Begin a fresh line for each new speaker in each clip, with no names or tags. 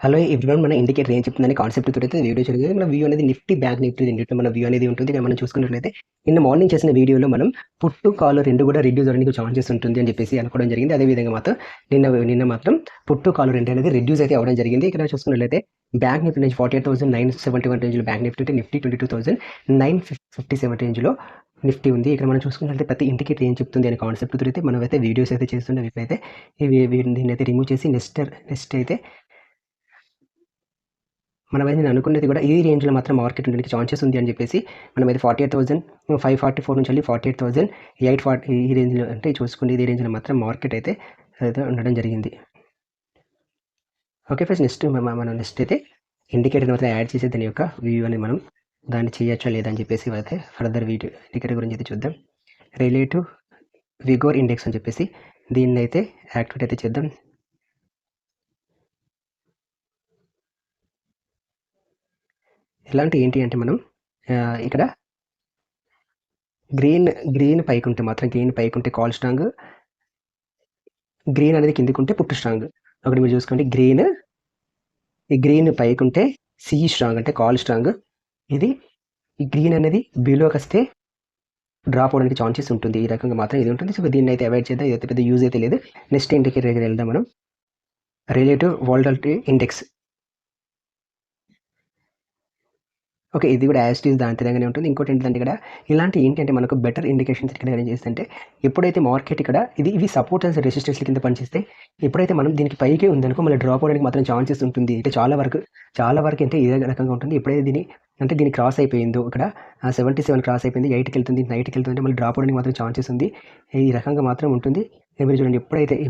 Hello everyone, మన indicator ఏం చెప్తుందని concept తోటి వీడియో జరిగింది. మన వ్యూ అనేది నిఫ్టీ బ్యాంక్ నిఫ్టీ రెండిట్లో మన వ్యూ అనేది ఉంటుంది. ఇక మనం చూసుకున్నట్లయితే నిన్న మార్నింగ్ చేసిన వీడియోలో మనం పుట్టు కాలు రెండు కూడా రిడ్యూస్ అవ్వడానికి ఛాన్సెస్ ఉంటుంది అని చెప్పేసి అనుకోవడం జరిగింది. అదేవిధంగా మాత్రం నిన్న మాత్రం పుట్టు కాలు రెండు అనేది రిడ్యూస్ అయితే అవ్వడం జరిగింది. ఇక్కడ చూసుకున్నట్లయితే బ్యాంక్ నిఫ్టీ నుంచి 48,971 రేంజ్లో బ్యాంక్ నిఫ్టీ ఉంటే నిఫ్టీ 22,957 రేంజ్లో నిఫ్టీ ఉంది. ఇక్కడ మనం చూసుకున్నట్లయితే ప్రతి ఇండికేటర్ ఏం చెప్తుంది అనే కాన్సెప్ట్ తోటి మనం అయితే వీడియోస్ అయితే చేస్తుండే. ఇప్పుడైతే దీన్ని అయితే రిమూవ్ చేసి నెక్స్ట్ అయితే మనమైతే నేను అనుకున్నది కూడా ఈ రేంజ్లో మాత్రం మార్కెట్ ఉండడానికి ఛాన్సెస్ ఉంది అని చెప్పేసి మనమైతే 48,544 నుంచి వెళ్ళి 48,840 ఈ రేంజ్లో అంటే చూసుకుంటే ఇదే రేంజ్లో మాత్రం మార్కెట్ అయితే ఉండడం జరిగింది. ఓకే ఫ్రెండ్స్, మనం నెక్స్ట్ అయితే ఇండికేటర్ మాత్రం యాడ్ చేసి దాని యొక్క వ్యూ అని మనం దాన్ని చేయొచ్చా లేదా అని చెప్పేసి అయితే ఫర్దర్ వీడియో ఇండికేటర్ గురించి అయితే చూద్దాం. రిలేటివ్ విగోర్ ఇండెక్స్ అని చెప్పేసి దీన్ని అయితే యాక్టివేట్ అయితే చేద్దాం. ఎలాంటి ఏంటి అంటే మనం ఇక్కడ గ్రీన్ పైకి ఉంటే మాత్రం గ్రీన్ పైకి ఉంటే కాల్ స్ట్రాంగ్, గ్రీన్ అనేది కిందికి ఉంటే పుట్టు స్ట్రాంగ్. ఒకటి మీరు చూసుకోండి, ఈ గ్రీన్ పైకి ఉంటే సి స్ట్రాంగ్ అంటే కాల్ స్ట్రాంగ్. ఈ గ్రీన్ అనేది బిలోకి వస్తే డ్రాప్ అవడానికి ఛాన్సెస్ ఉంటుంది. ఈ రకంగా మాత్రం ఇది ఉంటుంది. సో దీన్ని అయితే అవాయిడ్ చేద్దాం. ఇది పెద్ద యూజ్ అయితే లేదు. నెక్స్ట్ ఇండికేటర్ దగ్గర వెళ్దాం మనం. Relative volatility index. ఓకే, ఇది కూడా యాజ్ ఇట్ ఈస్ దాని విధంగానే ఉంటుంది. ఇంకోటి ఏంటంటే ఇక్కడ ఇలాంటి ఏంటంటే మనకు బెటర్ ఇండికేషన్స్ ఇక్కడ ఏం చేస్తుంటే ఎప్పుడైతే మార్కెట్ ఇక్కడ ఇవి సపోర్ట్ అండ్ రెసిస్టెన్స్ కింద పనిచేస్తే ఎప్పుడైతే మనం దీనికి పైకి ఉందనుకో మళ్ళీ డ్రాప్ అవడానికి మాత్రం ఛాన్సెస్ ఉంటుంది. అంటే చాలా వరకు అంటే ఇదే రకంగా ఉంటుంది. ఎప్పుడైతే దీన్ని క్రాస్ అయిపోయిందో ఇక్కడ 77 క్రాస్ అయిపోయింది, 8కి వెళ్తుంది, 9కి వెళ్తుంది, మళ్ళీ డ్రాప్ అవడానికి మాత్రం ఛాన్సెస్ ఉంది. ఈ రకంగా మాత్రం ఉంటుంది. మీరు చూడండి,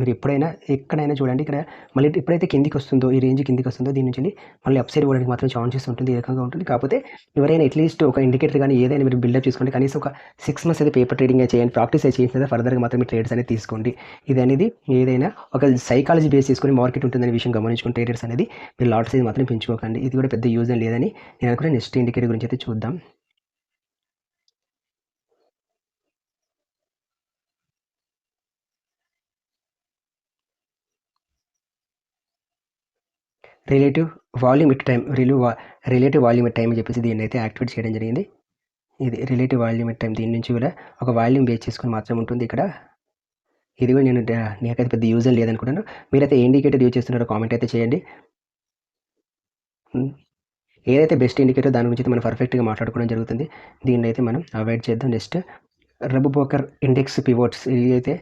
మీరు ఎప్పుడైనా ఎక్కడైనా చూడండి, ఇక్కడ మళ్ళీ ఎప్పుడైతే కిందికి వస్తుందో ఈ రేంజ్ కిందికి వస్తుందో దీని నుంచి మళ్ళీ అప్సైడ్ పోవడానికి మాత్రం ఛాన్సెస్ ఉంటుంది. ఈ రకంగా ఉంటుంది. కాకపోతే ఎవరైనా అట్లీస్ట్ ఒక ఇండికేటర్ కానీ ఏదైనా మీరు బిల్డప్ చేసుకోండి. కనీసం ఒక 6 మంత్స్ అయితే పేపర్ ట్రేడింగ్ చేయండి, ప్రాక్టీస్ చేసిన తర్వాత ఫర్దర్గా మాత్రం మీరు ట్రేడర్స్ అనేది తీసుకోండి. ఇది అనేది ఏదైనా ఒక సైకాలజీ బేస్ చేసుకొని మార్కెట్ ఉంటుందనే విషయం గమనించుకుని ట్రేడర్స్ అనేది మీరు లాట్ సైజ్ మాత్రం పెంచుకోకండి. ఇది కూడా పెద్ద యూజ్ అని లేదని నేను అనుకునే. నెక్స్ట్ ఇండికేటర్ గురించి అయితే చూద్దాం. Relative volume at time relative volume at time అని చెప్పేసి దీన్ని అయితే యాక్టివేట్ చేయడం జరిగింది. ఇది రిలేటివ్ వాల్యూమ్ ఎట్ టైం. దీని నుంచి కూడా ఒక వాల్యూమ్ బేస్ చేసుకొని మాత్రం ఉంటుంది ఇక్కడ. ఇది కూడా నాకైతే పెద్ద యూజ్ అని లేదనుకుంటాను. మీరైతే ఏ ఇండికేటర్ యూజ్ చేస్తున్నారో కామెంట్ అయితే చేయండి. ఏదైతే బెస్ట్ ఇండికేటర్ దాని గురించి మనం పర్ఫెక్ట్గా మాట్లాడుకోవడం జరుగుతుంది. దీన్ని అయితే మనం అవాయిడ్ చేద్దాం. నెక్స్ట్ రబుబోకర్ ఇండెక్స్ పివోట్స్. ఇది అయితే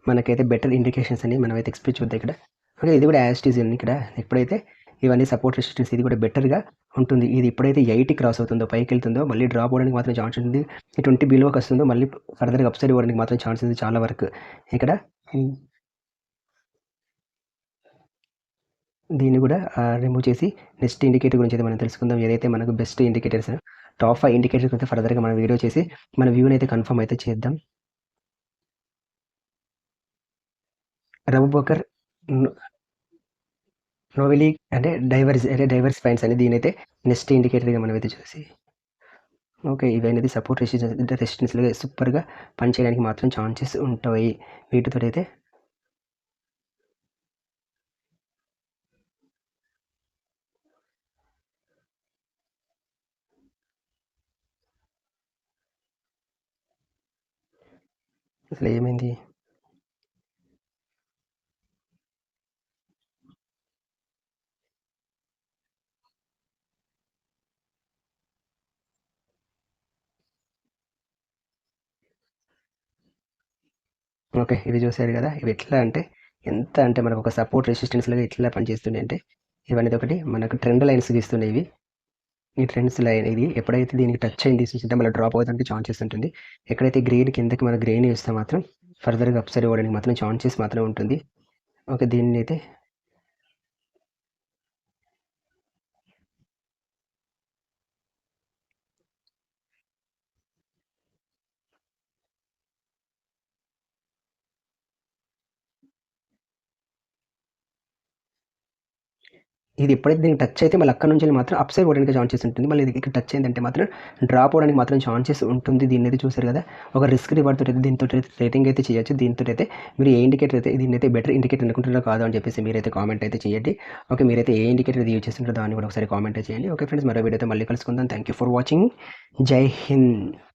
మనకైతే బెటర్ ఇండికేషన్స్ అని మనం అయితే ఎక్స్పెక్ట్ చూద్దాం ఇక్కడ. ఓకే, ఇది కూడా యాజ్ ఈజ్ ఉంది. ఇక్కడ ఎప్పుడైతే ఇవన్నీ సపోర్ట్ రెసిస్టెన్స్ ఇది కూడా బెటర్గా ఉంటుంది. ఇది ఎప్పుడైతే 8 క్రాస్ అవుతుందో పైకి వెళ్తుందో మళ్ళీ డ్రాప్ అవ్వడానికి మాత్రం ఛాన్స్ ఉంటుంది. ఈ 20 బిలోకి వస్తుందో మళ్ళీ ఫర్దర్గా అప్సైడ్ అవ్వడానికి మాత్రం ఛాన్స్ ఉంది చాలా వరకు ఇక్కడ. దీన్ని కూడా రిమూవ్ చేసి నెక్స్ట్ ఇండికేటర్ గురించి అయితే మనం తెలుసుకుందాం. ఏదైతే మనకు బెస్ట్ ఇండికేటర్స్ టాప్ 5 ఇండికేటర్స్ అయితే ఫర్దర్గా మనం వీడియో చేసి మన వ్యూని అయితే కన్ఫర్మ్ అయితే చేద్దాం. రబుబోకర్ నోవెలీ అంటే డైవర్స్ పాయింట్స్ అని దీని అయితే నెక్స్ట్ ఇండికేటర్గా మనం అయితే చూసి ఓకే, ఇవన్నీ సపోర్ట్ రెసిస్టెన్స్గా సూపర్గా పనిచేయడానికి మాత్రం ఛాన్సెస్ ఉంటాయి. వీటితో అయితే అసలు ఏమైంది? ఓకే, ఇవి చూసారు కదా. ఇవి ఎట్లా అంటే ఎంత అంటే మనకు ఒక సపోర్ట్ రెసిస్టెన్స్లాగా ఎట్లా పనిచేస్తున్నాయి అంటే ఇవన్నీ ఒకటి మనకు ట్రెండ్ లైన్స్ ఇస్తున్నాయి. ఈ ట్రెండ్స్ లైన్ ఇది ఎప్పుడైతే దీనికి టచ్ అయింది తీసుకుంటే మళ్ళీ డ్రాప్ అవ్వడానికి ఛాన్సెస్ ఉంటుంది. ఎక్కడైతే గ్రీన్ కిందకి మన గ్రీన్ ఇస్తే మాత్రం ఫర్దర్గా అప్సైడ్ అవ్వడానికి మాత్రం ఛాన్సెస్ మాత్రం ఉంటుంది. ఓకే, దీన్ని అయితే ఇది ఎప్పుడైతే దీనికి టచ్ అయితే మళ్ళీ అక్కడ నుంచి మాత్రం అప్ సైడ్ పోవడానికి ఛాన్సెస్ ఉంటుంది. మళ్ళీ ఇది ఇక్కడ టచ్ అయిందంటే మాత్రం డ్రాప్ అవ్వడానికి మాత్రం ఛాన్సెస్ ఉంటుంది. దీన్ని అయితే చూసారు కదా, ఒక రిస్క్ రివార్డ్ తోటి అయితే దీంతో రేటింగ్ అయితే చేయొచ్చు. దీంతో అయితే మీరు ఏ ఇండికేటర్ అయితే దీన్ని అయితే బెటర్ ఇండికేటర్ అనుకుంటున్నారో కాదు అని చెప్పేసి మీరైతే కామెంట్ అయితే చేయండి. ఓకే, మీరైతే ఏ ఇండికేటర్ యూజ్ చేస్తుంటారో దాన్ని కూడా ఒకసారి కామెంట్ చేయండి. ఓకే ఫ్రెండ్స్, మరో వీడియోతో మళ్ళీ కలుసుకుందాం. Thank you for watching. జై హింద్.